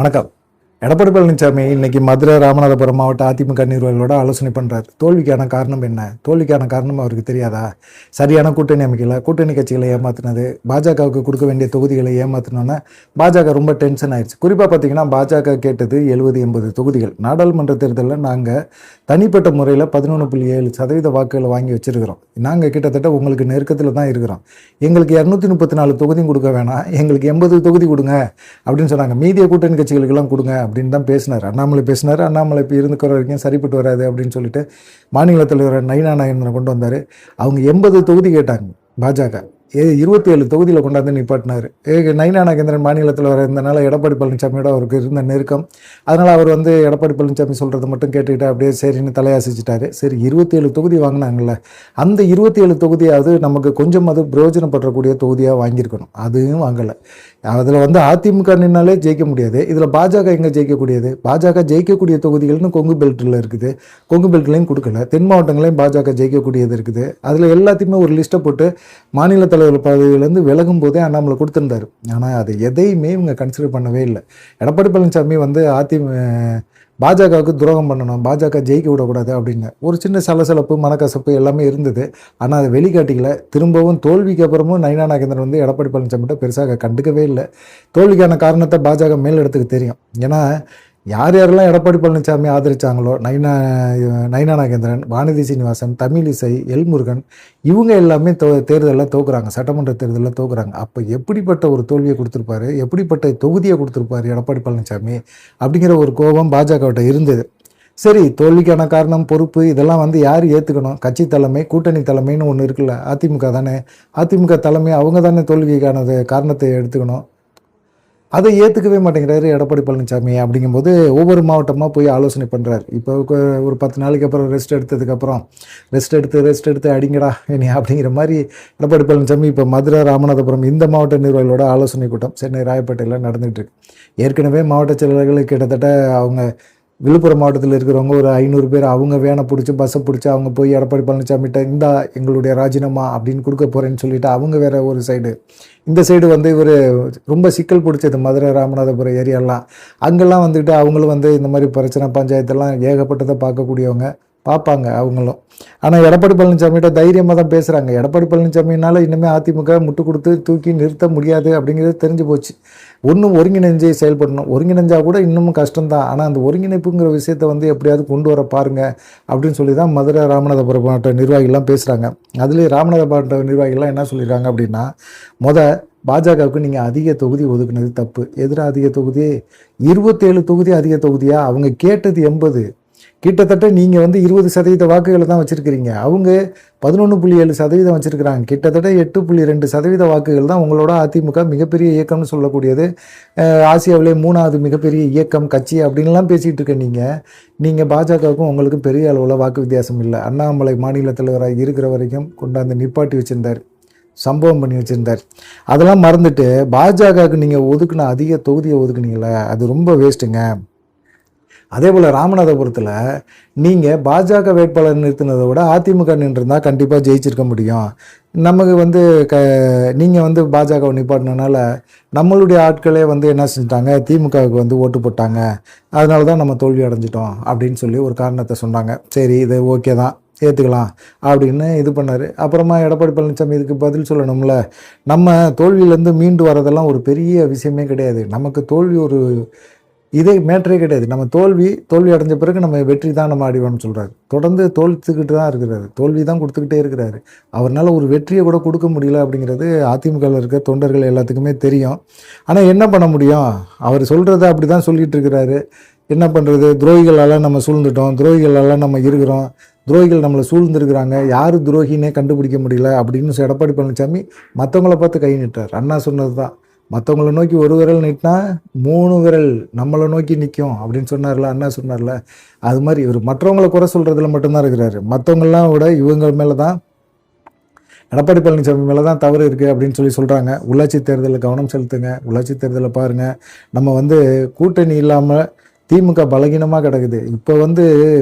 வணக்கம். எடப்பாடி பழனிசாமி இன்னைக்கு மதுரை, ராமநாதபுரம் மாவட்ட அதிமுக நிர்வாகிகளோட ஆலோசனை பண்ணுறாரு. தோல்விக்கான காரணம் என்ன? தோல்விக்கான காரணம் அவருக்கு தெரியாதா? சரியான கூட்டணி அமைக்கல, கூட்டணி கட்சிகளை ஏமாத்தினது, பாஜகவுக்கு கொடுக்க வேண்டிய தொகுதிகளை ஏமாத்தினோன்னா பாஜக ரொம்ப டென்ஷன் ஆயிடுச்சு. குறிப்பாக பார்த்தீங்கன்னா பாஜக கேட்டது 70-80 தொகுதிகள். நாடாளுமன்ற தேர்தலில் நாங்கள் தனிப்பட்ட முறையில் 11.7% வாக்குகளை வாங்கி வச்சிருக்கிறோம். நாங்கள் கிட்டத்தட்ட உங்களுக்கு நெருக்கத்தில் தான் இருக்கிறோம். எங்களுக்கு 234 தொகுதியும் கொடுக்க வேணாம், எங்களுக்கு 80 தொகுதி கொடுங்க அப்படின்னு சொன்னாங்க. மீதிய கூட்டணி கட்சிகளுக்கெல்லாம் கொடுங்க அப்படின்னு தான் பேசினார். அண்ணாமலை பேசினார். அண்ணாமலை இப்போ இருந்துக்கிற வரைக்கும் சரிப்பட்டு வராது அப்படின்னு சொல்லிட்டு மாநில தலைவர் நயினா நாகேந்திரனை கொண்டு வந்தார். அவங்க 80 தொகுதி கேட்டாங்க. பாஜக 27 தொகுதியில் கொண்டாந்து நிப்பாட்டினார். நயினா நாகேந்திரன் மாநிலத்தில் வர இருந்தனால எடப்பாடி பழனிசாமியோட அவருக்கு இருந்த நெருக்கம். அதனால் அவர் எடப்பாடி பழனிசாமி சொல்கிறத மட்டும் கேட்டுக்கிட்டு அப்படியே சரின்னு தலையாசிச்சிட்டாரு. சரி, 27 தொகுதி வாங்கினாங்கல்ல, அந்த 27 தொகுதியாவது நமக்கு கொஞ்சம் அது பிரயோஜனப்படக்கூடிய தொகுதியாக வாங்கியிருக்கணும். அதுவும் வாங்கலை. அதில் அதிமுக நின்னாலே ஜெயிக்க முடியாது. இதில் பாஜக எங்கே ஜெயிக்கக்கூடியது? பாஜக ஜெயிக்கக்கூடிய தொகுதிகள்னு கொங்கு பெல்ட்டில் இருக்குது. கொங்கு பெல்ட்லையும் கொடுக்கல. தென் மாவட்டங்களையும் பாஜக ஜெயிக்கக்கூடியது இருக்குது. அதில் எல்லாத்தையுமே ஒரு லிஸ்ட்டை போட்டு மாநில தலைவர் பதவியிலேருந்து விலகும் போதே அண்ணாமலை கொடுத்துருந்தாரு. ஆனால் அதை எதையுமே இவங்க கன்சிடர் பண்ணவே இல்லை. எடப்பாடி பழனிசாமி பாஜகவுக்கு துரோகம் பண்ணணும், பாஜக ஜெயிக்க விடக்கூடாது அப்படின்னு ஒரு சின்ன சலசலப்பு, மனக்கசப்பு எல்லாமே இருந்தது. ஆனால் அதை வெளிக்காட்டிக்கல. திரும்பவும் தோல்விக்கு அப்புறமும் நயினா நாகேந்திரன் எடப்பாடி பழனிசாமிகிட்ட பெருசாக கண்டுக்கவே இல்லை. தோல்விக்கான காரணத்தை பாஜக மேலிடத்துக்கு தெரியும். ஏன்னா யாரெல்லாம் எடப்பாடி பழனிசாமி ஆதரித்தாங்களோ, நயினா நாகேந்திரன், வானதி சீனிவாசன், தமிழிசை, எல்முருகன், இவங்க எல்லாமே தேர்தலில் தோக்குறாங்க, சட்டமன்ற தேர்தலில் தோக்குறாங்க. அப்போ எப்படிப்பட்ட ஒரு தோல்வியை கொடுத்துருப்பாரு, எப்படிப்பட்ட தொகுதியை கொடுத்துருப்பாரு எடப்பாடி பழனிசாமி அப்படிங்கிற ஒரு கோபம் பாஜகவிட்ட இருந்தது. சரி, தோல்விக்கான காரணம், பொறுப்பு இதெல்லாம் யார் ஏற்றுக்கணும்? கட்சி தலைமை, கூட்டணி தலைமைன்னு ஒன்று இருக்குல்ல, அதிமுக தானே. அதிமுக தலைமை அவங்க தானே தோல்விக்கான காரணத்தை எடுத்துக்கணும். அதை ஏற்றுக்கவே மாட்டேங்கிறாரு எடப்பாடி பழனிசாமி. அப்படிங்கும்போது ஒவ்வொரு மாவட்டமாக போய் ஆலோசனை பண்ணுறாரு. இப்போ ஒரு 10 நாளைக்கு அப்புறம் ரெஸ்ட் எடுத்து அடிங்கடா இனி அப்படிங்கிற மாதிரி எடப்பாடி பழனிசாமி இப்போ மதுரை, ராமநாதபுரம் இந்த மாவட்ட நிர்வாகிகளோட ஆலோசனை கூட்டம் சென்னை ராயப்பேட்டையில் நடந்துகிட்டு இருக்கு. ஏற்கனவே மாவட்ட செயலாளர்கள் கிட்டத்தட்ட அவங்க விழுப்புரம் மாவட்டத்தில் இருக்கிறவங்க ஒரு 500 பேர் அவங்க வேனை பிடிச்சி, பஸ்ஸை பிடிச்சி அவங்க போய் எடப்பாடி பழனிசாமிகிட்ட இந்தா எங்களுடைய ராஜினாமா அப்படின்னு கொடுக்க போகிறேன்னு சொல்லிட்டு அவங்க வேற ஒரு சைடு, இந்த சைடு இவர் ரொம்ப சிக்கல் பிடிச்சது மதுரை, ராமநாதபுரம் ஏரியாலாம். அங்கெல்லாம் அவங்களும் இந்த மாதிரி பிரச்சனை, பஞ்சாயத்தெல்லாம் ஏகப்பட்டதை பார்க்கக்கூடியவங்க, பார்ப்பாங்க அவங்களும். ஆனால் எடப்பாடி பழனிசாமிகிட்ட தைரியமாக தான் பேசுகிறாங்க. எடப்பாடி பழனிசாமினால் இன்னுமே அதிமுக முட்டு கொடுத்து தூக்கி நிறுத்த முடியாது அப்படிங்கிறது தெரிஞ்சு போச்சு. ஒன்றும் ஒருங்கிணைஞ்சு செயல்படணும். ஒருங்கிணைஞ்சால் கூட இன்னமும் கஷ்டம்தான். ஆனால் அந்த ஒருங்கிணைப்புங்கிற விஷயத்தை எப்படியாவது கொண்டு வர பாருங்க அப்படின்னு சொல்லி தான் மதுரை, ராமநாதபுரம் மாவட்ட நிர்வாகிகள்லாம் பேசுகிறாங்க. அதுலேயும் ராமநாதபுரம் நிர்வாகிகள்லாம் என்ன சொல்லிடுறாங்க அப்படின்னா, பாஜகவுக்கு நீங்கள் அதிக தொகுதி ஒதுக்குனது தப்பு. எதிராக அதிக தொகுதி 27 தொகுதி அதிக தொகுதியா? அவங்க கேட்டது 80. கிட்டத்தட்ட நீங்கள் 20% வாக்குகளை தான் வச்சுருக்கிறீங்க. அவங்க 11.7% வச்சுருக்கிறாங்க. கிட்டத்தட்ட 8.2% வாக்குகள் தான் உங்களோட அதிமுக மிகப்பெரிய இயக்கம்னு சொல்லக்கூடியது. ஆசியாவிலே 3வது மிகப்பெரிய இயக்கம், கட்சி அப்படின்லாம் பேசிகிட்டு இருக்க நீங்கள் பாஜகவுக்கும் உங்களுக்கும் பெரிய அளவில் வாக்கு வித்தியாசம் இல்லை. அண்ணாமலை மாநில தலைவராக இருக்கிற வரைக்கும் கொண்டாந்து நிப்பாட்டி வச்சுருந்தார், சம்பவம் பண்ணி வச்சுருந்தார். அதெல்லாம் மறந்துட்டு பாஜகவுக்கு நீங்கள் ஒதுக்குன அதிக தொகுதியை ஒதுக்குனீங்களே, அது ரொம்ப வேஸ்ட்டுங்க. அதே போல் ராமநாதபுரத்தில் நீங்கள் பாஜக வேட்பாளர் நிறுத்தினதை விட அதிமுக நின்றுருந்தால் கண்டிப்பாக ஜெயிச்சிருக்க முடியும். நமக்கு நீங்கள் பாஜகவை நிப்பாட்டினால நம்மளுடைய ஆட்களே என்ன செஞ்சிட்டாங்க, திமுகவுக்கு ஓட்டு போட்டாங்க, அதனால தான் நம்ம தோல்வி அடைஞ்சிட்டோம் அப்படின்னு சொல்லி ஒரு காரணத்தை சொன்னாங்க. சரி, இது ஓகே தான், ஏற்றுக்கலாம் அப்படின்னு இது பண்ணார். அப்புறமா எடப்பாடி பழனிசாமி இதுக்கு பதில் சொல்லணும்ல. நம்ம தோல்வியிலேருந்து மீண்டு வரதெல்லாம் ஒரு பெரிய விஷயமே கிடையாது. நமக்கு தோல்வி ஒரு இதே மேட்டரே கிடையாது. நம்ம தோல்வி அடைஞ்ச பிறகு நம்ம வெற்றி தான் நம்ம அடைவோம்னு சொல்கிறாரு. தொடர்ந்து தோல்த்துக்கிட்டு தான் இருக்கிறாரு, தோல்வி தான் கொடுத்துக்கிட்டே இருக்கிறாரு. அவரால் ஒரு வெற்றியை கூட கொடுக்க முடியல அப்படிங்கிறது அதிமுகவில் இருக்க தொண்டர்கள் எல்லாத்துக்குமே தெரியும். ஆனால் என்ன பண்ண முடியும்? அவர் சொல்கிறத அப்படி தான் சொல்லிகிட்டு இருக்கிறாரு. என்ன பண்ணுறது? துரோகிகளால் நம்ம சூழ்ந்துட்டோம், துரோகிகளால் நம்ம இருக்கிறோம், துரோகிகள் நம்மளை சூழ்ந்துருக்கிறாங்க, யார் துரோகினே கண்டுபிடிக்க முடியல அப்படின்னு எடப்பாடி பழனிசாமி மற்றவங்கள பார்த்து கை நிட்டார். அண்ணா சொன்னது தான், மற்றவங்கள நோக்கி ஒரு விரல் நீட்டினா 3 விரல் நம்மளை நோக்கி நிற்கும் அப்படின்னு சொன்னார்ல, அண்ணா சொன்னார்ல. அது மாதிரி இவர் மற்றவங்களை குறை சொல்கிறதுல மட்டும்தான் இருக்கிறாரு. மற்றவங்களாம் விட இவங்க மேலே தான், எடப்பாடி பழனிசாமி மேலே தான் தவறு இருக்குது அப்படின்னு சொல்கிறாங்க. உள்ளாட்சி தேர்தலில் கவனம் செலுத்துங்க. உள்ளாட்சி தேர்தலை பாருங்கள். நம்ம கூட்டணி இல்லாமல் திமுக பலகீனமாக கிடக்குது. இப்போ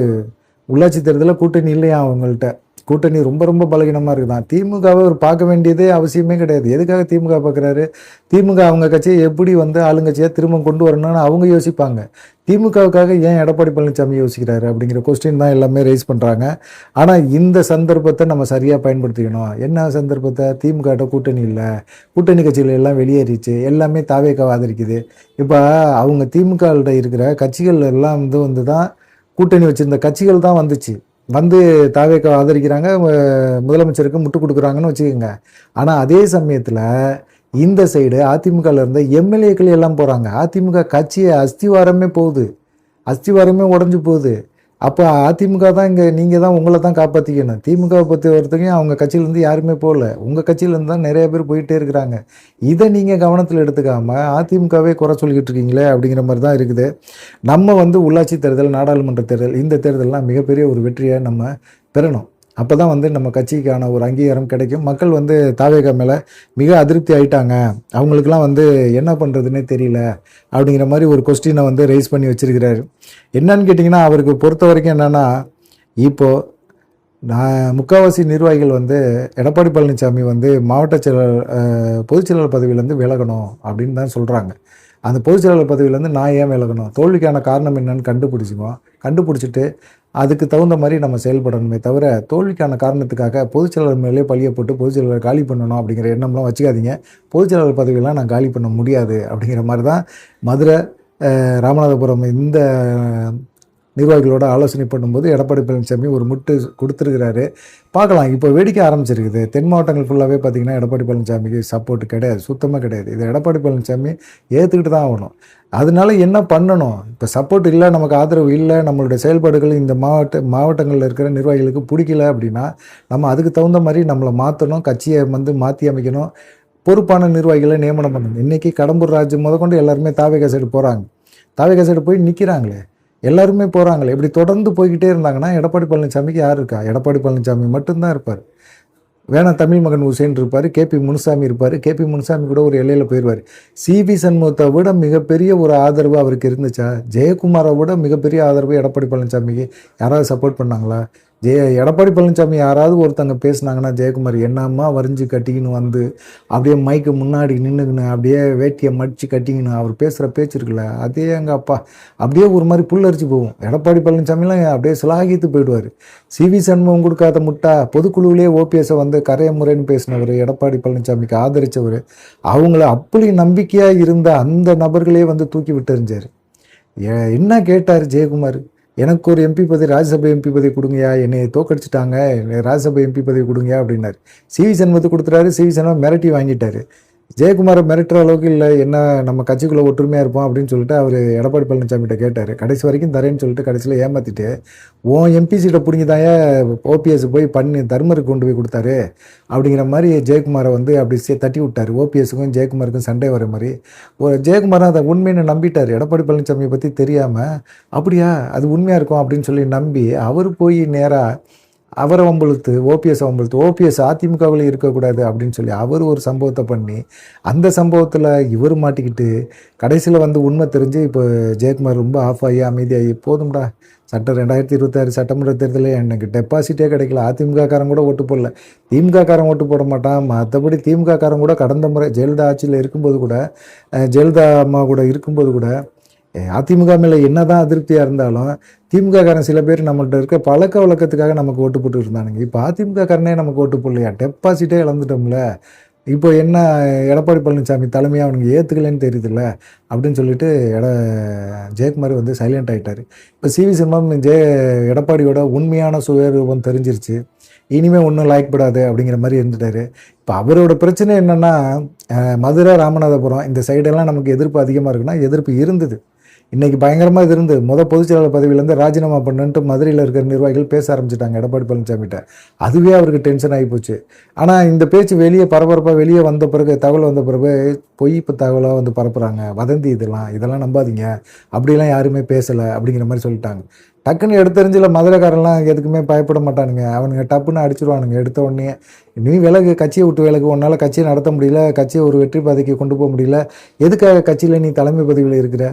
உள்ளாட்சி தேர்தலில் கூட்டணி இல்லையா அவங்கள்ட்ட. கூட்டணி ரொம்ப ரொம்ப பலகீனமாக இருக்குதான். திமுகவை அவர் பார்க்க வேண்டியதே அவசியமே கிடையாது. எதுக்காக திமுக பார்க்குறாரு? திமுக அவங்க கட்சியை எப்படி வந்து ஆளுங்கட்சியாக திரும்ப கொண்டு வரணும்னு அவங்க யோசிப்பாங்க. திமுகவுக்காக ஏன் எடப்பாடி பழனிசாமி யோசிக்கிறாரு அப்படிங்கிற கொஸ்டின் தான் எல்லாமே ரைஸ் பண்ணுறாங்க. ஆனால் இந்த சந்தர்ப்பத்தை நம்ம சரியாக பயன்படுத்திக்கணும். என்ன சந்தர்ப்பத்தை? திமுக கூட்டணி இல்லை, கூட்டணி கட்சிகள் எல்லாம் வெளியேறிச்சு, எல்லாமே தாவேக்காவை ஆதரிக்குது. இப்போ அவங்க திமுகவோட இருக்கிற கட்சிகள் எல்லாம் வந்து தான் கூட்டணி வச்சிருந்த கட்சிகள் தான் வந்து தாவேக்கா ஆதரிக்கிறாங்க, முதலமைச்சருக்கு முட்டு கொடுக்குறாங்கன்னு வச்சுக்கோங்க. ஆனால் அதே சமயத்தில் இந்த சைடு அதிமுகவில் இருந்த எம்எல்ஏக்கள் எல்லாம் போகிறாங்க. அதிமுக கட்சியை அஸ்திவாரமே உடஞ்சி போகுது. அப்போ அதிமுக தான் இங்கே நீங்கள் தான் உங்களை தான் காப்பாற்றிக்கணும். திமுகவை பற்றி ஒருத்தரையும் அவங்க கட்சியிலேருந்து யாருமே போகல, உங்கள் கட்சியிலேருந்து தான் நிறைய பேர் போயிட்டே இருக்கிறாங்க. இதை நீங்கள் கவனத்தில் எடுத்துக்காமல் அதிமுகவே குறை சொல்லிக்கிட்டு இருக்கீங்களே அப்படிங்கிற மாதிரி தான் இருக்குது. நம்ம வந்து உள்ளாட்சி தேர்தல், நாடாளுமன்ற தேர்தல், இந்த தேர்தல்லாம் மிகப்பெரிய ஒரு வெற்றியை நம்ம பெறணும். அப்போ தான் வந்து நம்ம கட்சிக்கான ஒரு அங்கீகாரம் கிடைக்கும். மக்கள் வந்து தாவேகா மேலே மிக அதிருப்தி ஆகிட்டாங்க, அவங்களுக்கெல்லாம் வந்து என்ன பண்ணுறதுன்னே தெரியல அப்படிங்கிற மாதிரி ஒரு கொஸ்டினை வந்து ரைஸ் பண்ணி வச்சிருக்கிறாரு. என்னன்னு கேட்டிங்கன்னா, அவருக்கு பொறுத்த வரைக்கும் என்னென்னா, இப்போது முக்கால்வாசி நிர்வாகிகள் வந்து எடப்பாடி பழனிசாமி வந்து மாவட்ட செயலர் பொதுச்செயலாளர் பதவியிலேருந்து விலகணும் அப்படின்னு தான் சொல்கிறாங்க. அந்த பொதுச்செயலாளர் பதவியிலேருந்து நான் ஏன் விலகணும், தோல்விக்கான காரணம் என்னன்னு கண்டுபிடிச்சிட்டு அதுக்கு தகுந்த மாதிரி நம்ம செயல்படணுமே தவிர, தோல்விக்கான காரணத்துக்காக பொதுச்செயலாளர் மேலே பழிய போட்டு பொதுச்செயலாளர் காலி பண்ணணும் அப்படிங்கிற எண்ணம்லாம் வச்சுக்காதீங்க. பொதுச்செயலாளர் பதவியெல்லாம் நான் காலி பண்ண முடியாது அப்படிங்கிற மாதிரி தான் மதுரை, ராமநாதபுரம் இந்த நிர்வாகிகளோட ஆலோசனை பண்ணும்போது எடப்பாடி பழனிசாமி ஒரு முட்டு கொடுத்துருக்கிறாரு. பார்க்கலாம், இப்போ வேடிக்கை ஆரம்பிச்சிருக்குது. தென் மாவட்டங்கள் ஃபுல்லாகவே பார்த்திங்கன்னா எடப்பாடி பழனிசாமிக்கு சப்போர்ட் கிடையாது, சுத்தமாக கிடையாது. இது எடப்பாடி பழனிசாமி ஏற்றுக்கிட்டு தான் ஆகணும். அதனால என்ன பண்ணணும்? இப்போ சப்போர்ட் இல்லை, நமக்கு ஆதரவு இல்லை, நம்மளுடைய செயல்பாடுகள் இந்த மாவட்டங்களில் இருக்கிற நிர்வாகிகளுக்கு பிடிக்கல அப்படின்னா நம்ம அதுக்கு தகுந்த மாதிரி நம்மளை மாற்றணும், கட்சியை வந்து மாற்றி அமைக்கணும், பொறுப்பான நிர்வாகிகளை நியமனம் பண்ணணும். இன்றைக்கி கடம்பூர் ராஜு முதற்கொண்டு எல்லாருமே தாவேகா சைடு போகிறாங்க, தாவேகா சைடு போய் நிற்கிறாங்களே, எல்லாருமே போகிறாங்களே. இப்படி தொடர்ந்து போய்கிட்டே இருந்தாங்கன்னா எடப்பாடி பழனிசாமிக்கு யார் இருக்கா? எடப்பாடி பழனிசாமி மட்டும்தான் இருப்பார். வேணா தமிழ் மகன் உசேன் இருப்பார், கேபி முனுசாமி இருப்பார். கேபி முனுசாமி கூட ஒரு எல்லையில் போயிடுவார். சிவி சண்முகத்தை விட மிகப்பெரிய ஒரு ஆதரவு அவருக்கு இருந்துச்சா? ஜெயக்குமாரை விட மிகப்பெரிய ஆதரவு எடப்பாடி பழனிசாமிக்கு யாராவது சப்போர்ட் பண்ணாங்களா? எடப்பாடி பழனிசாமி யாராவது ஒருத்தங்க பேசுனாங்கன்னா ஜெயக்குமார் என்னம்மா வரைஞ்சி கட்டிக்கின்னு வந்து அப்படியே மைக்கு முன்னாடி நின்றுக்கின்னு அப்படியே வேட்டியை மடித்து கட்டிக்கின்னு அவர் பேசுகிற பேச்சு இருக்குல்ல, அதே எங்கள் அப்பா அப்படியே ஒரு மாதிரி புல்லரிச்சு போகும். எடப்பாடி பழனிசாமிலாம் அப்படியே சிலாகித்து போயிடுவார். சிவி சண்முகம் கொடுக்காத முட்டா பொதுக்குழுவிலே ஓபிஎஸை வந்து கரைய முறைன்னு பேசினவர், எடப்பாடி பழனிசாமிக்கு ஆதரித்தவர், அவங்கள அப்படி நம்பிக்கையாக இருந்த அந்த நபர்களே வந்து தூக்கி விட்டெறிஞ்சார். என்ன கேட்டார் ஜெயக்குமார்? எனக்கு ஒரு எம்பி பதவி, ராஜ்யசபை எம்பி பதவி கொடுங்கயா, என்னை தோக்கடிச்சிட்டாங்க, ராஜ்யசபை எம்பி பதவி கொடுங்கயா அப்படின்னாரு. சிவி சண்முகத்தை கொடுத்துட்டாரு. சிவி சண்முகம் மிரட்டி வாங்கிட்டாரு. ஜெயக்குமாரை மிரட்டுற அளவுக்கு இல்லை, என்ன நம்ம கட்சிக்குள்ளே ஒற்றுமையாக இருப்போம் அப்படின்னு சொல்லிட்டு அவர் எடப்பாடி பழனிசாமிகிட்ட கேட்டார். கடைசி வரைக்கும் தரேன்னு சொல்லிட்டு கடைசியில் ஏமாற்றிட்டு எம்பி சீட்டை பிடிங்கி தாயா ஓபிஎஸ் போய் பண்ணி தர்மருக்கு கொண்டு போய் கொடுத்தாரு அப்படிங்கிற மாதிரி ஜெயக்குமாரை வந்து அப்படி தட்டி விட்டார். ஓபிஎஸ்க்கும் ஜெயக்குமாருக்கும் சண்டை வர மாதிரி ஜெயக்குமாரை அதை உண்மைன்னு நம்பிட்டார். எடப்பாடி பழனிசாமியை பற்றி தெரியாமல் அப்படியா அது உண்மையாக இருக்கும் அப்படின்னு சொல்லி நம்பி அவர் போய் நேராக அவரை வம்புழுத்து ஓபிஎஸ் அதிமுகவில் இருக்கக்கூடாது அப்படின்னு சொல்லி அவர் ஒரு சம்பவத்தை பண்ணி அந்த சம்பவத்தில் இவர் மாட்டிக்கிட்டு கடைசியில் வந்து உண்மை தெரிஞ்சு இப்போ ஜெயக்குமார் ரொம்ப ஆஃப் ஆகி அமைதியாகி போதும்டா, 2026 சட்டமன்ற தேர்தலில் எனக்கு டெபாசிட்டே கிடைக்கல, அதிமுக காரன் கூட ஓட்டு போடல, திமுக காரன் ஓட்டு போட மாட்டான், மற்றபடி திமுக காரன் கூட கடந்த முறை ஜெயலலிதா ஆட்சியில் இருக்கும்போது கூட, ஜெயலலிதா அம்மா கூட இருக்கும்போது கூட அதிமுக மேலே என்ன தான் அதிருப்தியாக இருந்தாலும் திமுக காரன் சில பேர் நம்மள்ட்ட இருக்க பழக்க வழக்கத்துக்காக நமக்கு ஓட்டு போட்டு இருந்தானுங்க. இப்போ அதிமுக காரனே நமக்கு ஓட்டு போடலையா, டெபாசிட்டே இழந்துட்டோம்ல, இப்போ என்ன எடப்பாடி பழனிசாமி தலைமையாக அவனுக்கு ஏற்றுக்கலன்னு தெரியுதுல்ல அப்படின்னு சொல்லிட்டு ஜெயக்குமார் வந்து சைலண்ட் ஆகிட்டார். இப்போ சிவி சண்முகம் எடப்பாடியோட உண்மையான சுயரூபம் தெரிஞ்சிருச்சு, இனிமேல் ஒன்றும் லாய்க்கப்படாது அப்படிங்கிற மாதிரி இருந்துட்டார். இப்போ அவரோட பிரச்சனை என்னென்னா, மதுரை, ராமநாதபுரம் இந்த சைடெல்லாம் நமக்கு எதிர்ப்பு அதிகமாக இருக்குன்னா எதிர்ப்பு இருந்தது, இன்றைக்கி பயங்கரமாக இது இருந்து பொதுச்செயலாளர் பதவியிலேருந்து ராஜினாமா பண்ணுன்ட்டு மதுரையில் இருக்கிற நிர்வாகிகள் பேச ஆரம்பிச்சிட்டாங்க எடப்பாடி பழனிசாமிகிட்ட. அதுவே அவருக்கு டென்ஷன் ஆகி போச்சு. ஆனால் இந்த பேச்சு வெளியே பரபரப்பாக வெளியே வந்த பிறகு, தகவல் வந்த பிறகு பொய் இப்போ தகவலாக வந்து பரப்புகிறாங்க, வதந்தி, இதெல்லாம் நம்பாதீங்க, அப்படிலாம் யாருமே பேசலை அப்படிங்கிற மாதிரி சொல்லிட்டாங்க. டக்குன்னு எடுத்தறிஞ்சில் மதுரைக்காரெல்லாம் எதுக்குமே பயப்பட மாட்டானுங்க, அவனுங்க டப்புன்னு அடிச்சிடுவானுங்க எடுத்த உடனே. நீ கட்சியை விட்டு விலகு, உன்னால் கட்சியை நடத்த முடியல, கட்சியை ஒரு வெற்றி பாதைக்கு கொண்டு போக முடியல, எதுக்காக கட்சியில் நீ தலைமை பதவியில் இருக்கிற,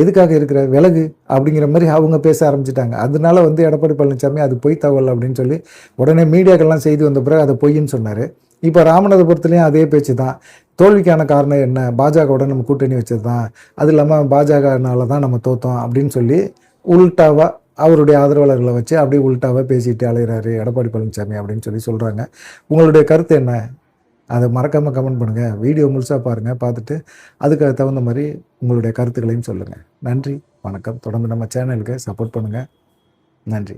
எதுக்காக இருக்கிற விலகு அப்படிங்கிற மாதிரி அவங்க பேச ஆரம்பிச்சிட்டாங்க. அதனால வந்து எடப்பாடி பழனிசாமி அது பொய் தகவல் அப்படின்னு சொல்லி உடனே மீடியாக்கள்லாம் செய்தி வந்த பிறகு அதை பொய்ன்னு சொன்னார். இப்போ ராமநாதபுரத்துலேயும் அதே பேச்சு தான். தோல்விக்கான காரணம் என்ன, பாஜகவோட நம்ம கூட்டணி வச்சது தான், அது இல்லாமல் பாஜகனால தான் நம்ம தோத்தோம் அப்படின்னு சொல்லி உல்டாவாக அவருடைய ஆதரவாளர்களை வச்சு அப்படியே உல்டாவாக பேசிட்டு அலைகிறாரு எடப்பாடி பழனிசாமி அப்படின்னு சொல்லி சொல்கிறாங்க. உங்களுடைய கருத்து என்ன? அதை மறக்காமல் கமெண்ட் பண்ணுங்கள். வீடியோ முழுசாக பாருங்கள். பார்த்துட்டு அதுக்கு தகுந்த மாதிரி உங்களுடைய கருத்துக்களையும் சொல்லுங்கள். நன்றி, வணக்கம். தொடர்ந்து நம்ம சேனலுக்கு சப்போர்ட் பண்ணுங்கள். நன்றி.